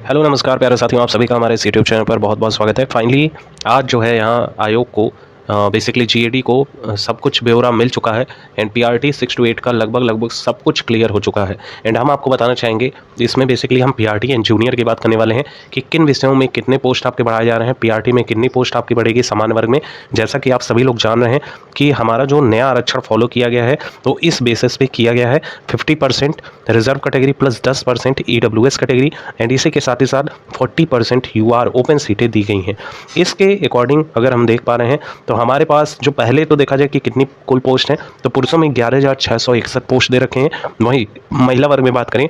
Hello नमस्कार प्यारे साथियों, आप सभी का हमारे इस यूट्यूब चैनल पर बहुत बहुत स्वागत है। फाइनली आज जो है यहाँ आयोग को बेसिकली जीएडी को सब कुछ ब्यौरा मिल चुका है एंड पीआरटी 6 to 8 का लगभग सब कुछ क्लियर हो चुका है। एंड हम आपको बताना चाहेंगे इसमें बेसिकली हम पीआरटी एंड जूनियर की बात करने वाले हैं कि किन विषयों में कितने पोस्ट आपके बढ़ाए जा रहे हैं, पीआरटी में कितनी पोस्ट आपकी बढ़ेगी सामान्य वर्ग में। जैसा कि आप सभी लोग जान रहे हैं कि हमारा जो नया आरक्षण फॉलो किया गया है तो इस बेसिस पे किया गया है 50% reserve category plus 10% EWS category and इसी के साथ ही साथ 40% यूआर ओपन सीटें दी गई हैं। इसके अकॉर्डिंग अगर हम देख पा रहे हैं तो हमारे पास जो पहले तो देखा जाए कि कितनी कुल पोस्ट हैं तो पुरुषों में 11,661 पोस्ट दे रखे हैं, वहीं महिला वर्ग में बात करें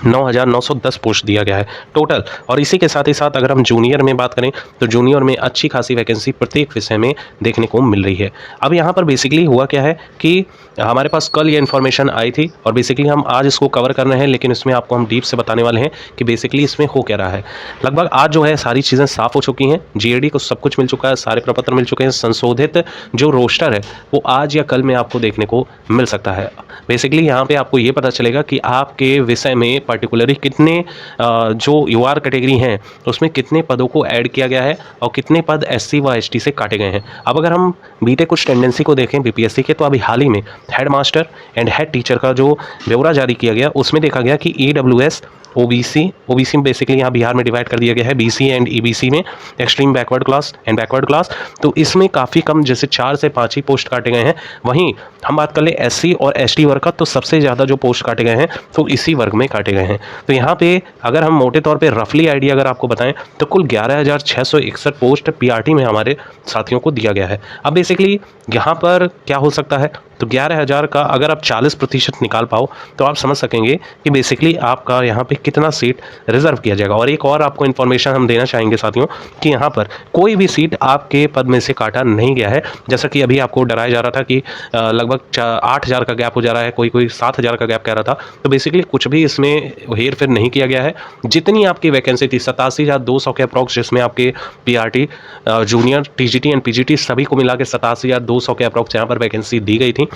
9,910 पोस्ट दिया गया है टोटल। और इसी के साथ ही साथ अगर हम जूनियर में बात करें तो जूनियर में अच्छी खासी वैकेंसी प्रत्येक विषय में देखने को मिल रही है। अब यहाँ पर बेसिकली हुआ क्या है कि हमारे पास कल ये इन्फॉर्मेशन आई थी और बेसिकली हम आज इसको कवर कर रहे हैं, लेकिन इसमें आपको हम डीप से बताने वाले हैं कि बेसिकली इसमें हो क्या रहा है। लगभग आज जो है सारी चीज़ें साफ हो चुकी हैं, जीएडी को सब कुछ मिल चुका है, सारे प्रपत्र मिल चुके हैं। संशोधित जो रोस्टर है वो आज या कल में आपको देखने को मिल सकता है। बेसिकली यहाँ पे आपको ये पता चलेगा कि आपके विषय में पर्टिकुलरली कितने जो यूआर कैटेगरी हैं उसमें कितने पदों को ऐड किया गया है और कितने पद एससी व एसटी से काटे गए हैं। अब अगर हम बीटेक कुछ टेंडेंसी को देखें बीपीएससी के, तो अभी हाल ही में head master and head teacher का जो ब्यौरा जारी किया गया उसमें देखा गया कि ईडब्ल्यूएस ओबीसी में बेसिकली यहाँ बिहार में डिवाइड कर दिया गया है बीसी एंड ईबीसी में, extreme backward class and backward class. तो इसमें काफ़ी कम जैसे 4 से 5 ही पोस्ट काटे गए हैं। वहीं हम बात कर ले एससी और एसटी वर्ग का तो सबसे ज़्यादा जो पोस्ट काटे गए हैं तो इसी वर्ग में काटे गए हैं। तो यहाँ पे अगर हम मोटे तौर पे रफली आइडिया अगर आपको बताएं तो कुल 11,661 पोस्ट पीआरटी में हमारे साथियों को दिया गया है। अब बेसिकली यहाँ पर क्या हो सकता है तो 11,000 का अगर आप 40% निकाल पाओ तो आप समझ सकेंगे कि बेसिकली आपका यहाँ पे कितना सीट रिजर्व किया जाएगा। और एक और आपको इन्फॉर्मेशन हम देना चाहेंगे साथियों कि यहाँ पर कोई भी सीट आपके पद में से काटा नहीं गया है। जैसा कि अभी आपको डराया जा रहा था कि लगभग 8,000 का गैप हो जा रहा है, कोई 7,000 का गैप कह रहा था। तो बेसिकली कुछ भी इसमें हेर फेर नहीं किया गया है। जितनी आपकी वैकेंसी थी 87,200 के अप्रॉक्स, जिसमें आपके PRT junior TGT and PGT सभी को मिला के 87,200 के अप्रॉक्स यहाँ पर वैकेंसी दी गई थी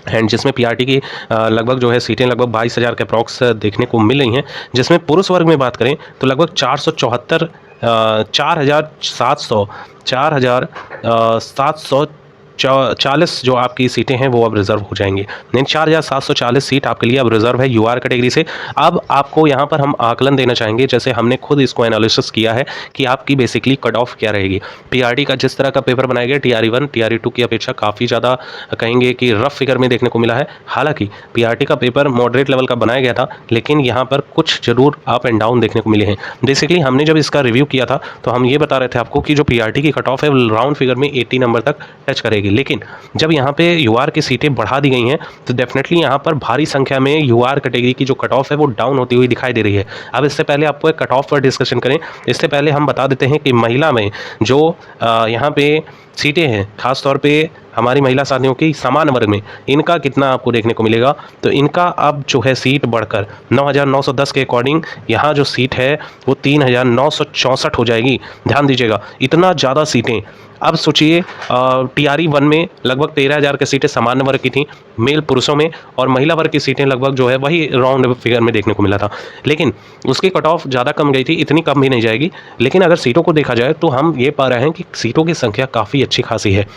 एंड जिसमें पीआरटी की लगभग जो है सीटें लगभग 22,000 के अप्रॉक्स देखने को मिल रही हैं। जिसमें पुरुष वर्ग में बात करें तो लगभग 4,740 जो आपकी सीटें हैं वो अब रिजर्व हो जाएंगी। यानी 4,740 सीट आपके लिए अब रिजर्व है यूआर कैटेगरी से। अब आपको यहाँ पर हम आकलन देना चाहेंगे, जैसे हमने खुद इसको एनालिसिस किया है कि आपकी बेसिकली कट ऑफ क्या रहेगी। पीआरटी का जिस तरह का पेपर बनाया गया टीआरई 1 टीआरई 2 की अपेक्षा काफ़ी ज़्यादा कहेंगे कि रफ फिगर में देखने को मिला है। हालांकि पीआरटी का पेपर मॉडरेट लेवल का बनाया गया था, लेकिन यहाँ पर कुछ जरूर अप एंड डाउन देखने को मिले हैं। बेसिकली हमने जब इसका रिव्यू किया था तो हम ये बता रहे थे आपको कि जो पीआरटी की कट ऑफ है राउंड फिगर में 80 नंबर तक टच करेगी। लेकिन जब यहाँ पे यूआर की सीटें बढ़ा दी गई हैं तो डेफिनेटली यहाँ पर भारी संख्या में यूआर कैटेगरी की जो कट ऑफ है वो डाउन होती हुई दिखाई दे रही है। अब इससे पहले आपको एक कट ऑफ पर डिस्कशन करें, इससे पहले हम बता देते हैं कि महिला में जो यहाँ पे सीटें हैं खासतौर पे हमारी महिला साथियों की सामान्य वर्ग में इनका कितना आपको देखने को मिलेगा। तो इनका अब जो है सीट बढ़कर 9,910 के अकॉर्डिंग यहाँ जो सीट है वो 3,964 हो जाएगी। ध्यान दीजिएगा, इतना ज़्यादा सीटें। अब सोचिए टीआरई 1 में लगभग 13,000 की सीटें सामान्य वर्ग की थी मेल पुरुषों में, और महिला वर्ग की सीटें लगभग जो है वही राउंड फिगर में देखने को मिला था। लेकिन उसकी कट ऑफ ज़्यादा कम गई थी, इतनी कम भी नहीं जाएगी। लेकिन अगर सीटों को देखा जाए तो हम ये पा रहे हैं कि सीटों की संख्या काफ़ी अच्छी खासी है।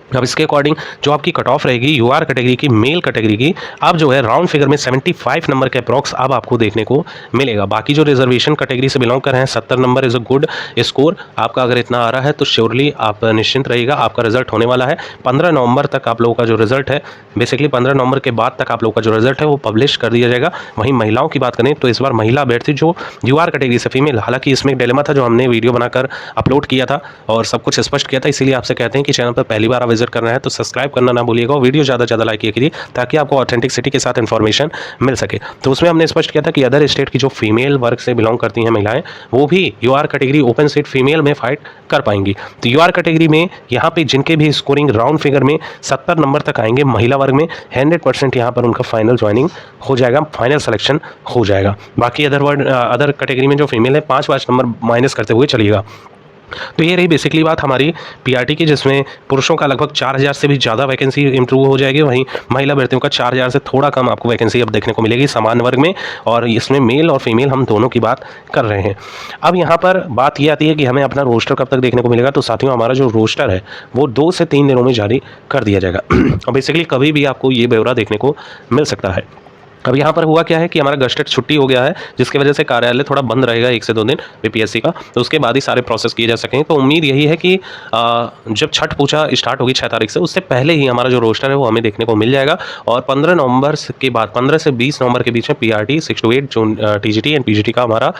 अब इसके अकॉर्डिंग जो आपकी कट ऑफ रहेगी यूआर कैटेगरी की मेल कैटेगरी की अब जो है राउंड फिगर में 75 नंबर के अप्रॉक्स अब आपको देखने को मिलेगा। बाकी जो रिजर्वेशन कैटेगरी से बिलोंग कर रहे हैं 70 number is a good score. आपका अगर इतना आ रहा है तो श्योरली आप निश्चिंत रहिएगा, आपका रिजल्ट होने वाला है 15 नवंबर तक। आप लोगों का जो रिजल्ट है बेसिकली 15 नवंबर के बाद तक आप लोगों का जो रिजल्ट है वो पब्लिश कर दिया जाएगा। वहीं महिलाओं की बात करें तो इस बार महिला अभ्यर्थी जो यूआर कैटेगरी से फीमेल, हालांकि इसमें एक डिलेमा था जो हमने वीडियो बनाकर अपलोड किया था और सब कुछ स्पष्ट किया था, इसीलिए आपसे कहते हैं कि चैनल पर पहली बार आप विजिट करना है तो सब्सक्राइब करना ना भूलिएगा और वीडियो ज़्यादा से ज़्यादा लाइक कीजिए ताकि आपको ऑथेंटिसिटी के साथ इन्फॉर्मेशन मिल सके। तो उसमें हमने स्पष्ट किया था कि अदर स्टेट की जो फीमेल वर्ग से बिलोंग करती हैं महिलाएं वो भी UR category open seat female में फाइट कर पाएंगी। तो यूआर कैटेगरी में यहाँ पे जिनके भी स्कोरिंग राउंड फिगर में 70 नंबर तक आएंगे महिला वर्ग में 100% यहाँ पर उनका फाइनल ज्वाइनिंग हो जाएगा, फाइनल सिलेक्शन हो जाएगा। बाकी अदर कैटेगरी में जो फीमेल है 5-5 नंबर माइनस करते हुए चलिएगा। तो ये रही बेसिकली बात हमारी पीआरटी की, जिसमें पुरुषों का लगभग 4000 से भी ज़्यादा वैकेंसी इंप्रूव हो जाएगी, वहीं महिला अभ्यर्थियों का 4000 से थोड़ा कम आपको वैकेंसी अब देखने को मिलेगी समान वर्ग में, और इसमें मेल और फीमेल हम दोनों की बात कर रहे हैं। अब यहाँ पर बात ये आती है कि हमें अपना रोस्टर कब तक देखने को मिलेगा। तो साथियों, हमारा जो रोस्टर है वो 2 से 3 दिनों में जारी कर दिया जाएगा और बेसिकली कभी भी आपको ये ब्यौरा देखने को मिल सकता है। अब यहाँ पर हुआ क्या है कि हमारा गस्टेड छुट्टी हो गया है, जिसकी वजह से कार्यालय थोड़ा बंद रहेगा 1 से 2 दिन बीपीएससी का, तो उसके बाद ही सारे प्रोसेस किए जा सकेंगे। तो उम्मीद यही है कि जब छठ पूजा स्टार्ट होगी 6 तारीख से, उससे पहले ही हमारा जो रोस्टर है वो हमें देखने को मिल जाएगा, और 15 नवंबर के बाद 15 से 20 नवंबर के बीच में पीआरटी 6 to 8 जो टीजीटी एंड पीजीटी का हमारा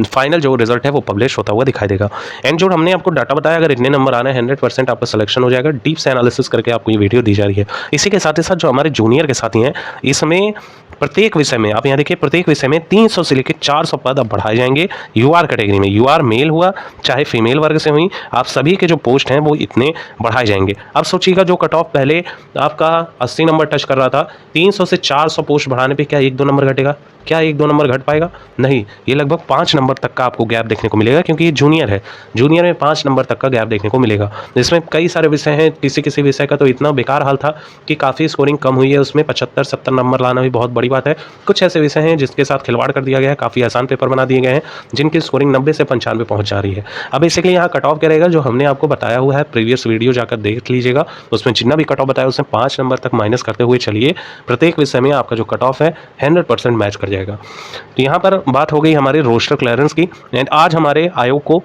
फाइनल जो रिजल्ट है वो पब्लिश होता हुआ दिखाई देगा। एंड जो हमने आपको डाटा बताया, अगर इतने नंबर आने 100% आपका सिलेक्शन हो जाएगा। डीप से एनालिसिस करके आपको ये वीडियो दी जा रही है। इसी के साथ ही साथ जो हमारे जूनियर के साथी हैं, इसमें प्रत्येक विषय में आप यहाँ देखिए, प्रत्येक विषय में 300 से लेकर 400 पद अब बढ़ाए जाएंगे। यूआर कैटेगरी में, यूआर मेल हुआ चाहे फीमेल वर्ग से हुई, आप सभी के जो पोस्ट हैं वो इतने बढ़ाए जाएंगे। अब सोचिएगा, जो कट ऑफ पहले आपका 80 नंबर टच कर रहा था, 300 से 400 पोस्ट बढ़ाने पे क्या 1-2 नंबर घटेगा? क्या 1-2 नंबर घट पाएगा? नहीं, ये लगभग 5 नंबर तक का आपको गैप देखने को मिलेगा, क्योंकि ये जूनियर है। जूनियर में 5 नंबर तक का गैप देखने को मिलेगा। इसमें कई सारे विषय हैं, किसी किसी विषय का तो इतना बेकार हाल था कि काफ़ी स्कोरिंग कम हुई है, उसमें 75-70 नंबर लाना भी बहुत बड़ी बात है। कुछ ऐसे विषय हैं जिसके साथ खिलवाड़ कर दिया गया है, काफ़ी आसान पेपर बना दिए गए हैं, जिनकी स्कोरिंग 90 से 95 पहुंच जा रही है। अब बेसिकली यहाँ कट ऑफ क्या रहेगा, जो हमने आपको बताया हुआ है, प्रीवियस वीडियो जाकर देख लीजिएगा, उसमें जितना भी कट ऑफ बताया उसमें 5 नंबर तक माइनस करते हुए चलिए, प्रत्येक विषय में आपका जो कट ऑफ है 100% मैच कर जाएगा। तो यहाँ पर बात हो गई हमारे रोस्टर क्लियरेंस की, एंड आज हमारे आयोग को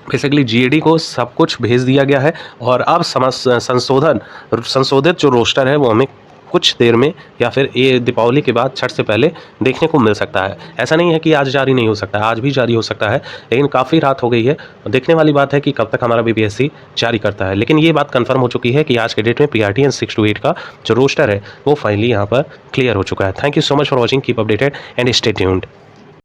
बेसिकली जीएडी को सब कुछ भेज दिया गया है, और अब संशोधित जो रोस्टर है वो हमें कुछ देर में या फिर ये दीपावली के बाद छठ से पहले देखने को मिल सकता है। ऐसा नहीं है कि आज जारी नहीं हो सकता है, आज भी जारी हो सकता है, लेकिन काफ़ी रात हो गई है। देखने वाली बात है कि कब तक हमारा बीपीएससी जारी करता है। लेकिन ये बात कंफर्म हो चुकी है कि आज के डेट में पीआरटी एंड 6 to 8 का जो रोस्टर है वो फाइनली यहाँ पर क्लियर हो चुका है। Thank you so much for watching, keep updated and stay tuned.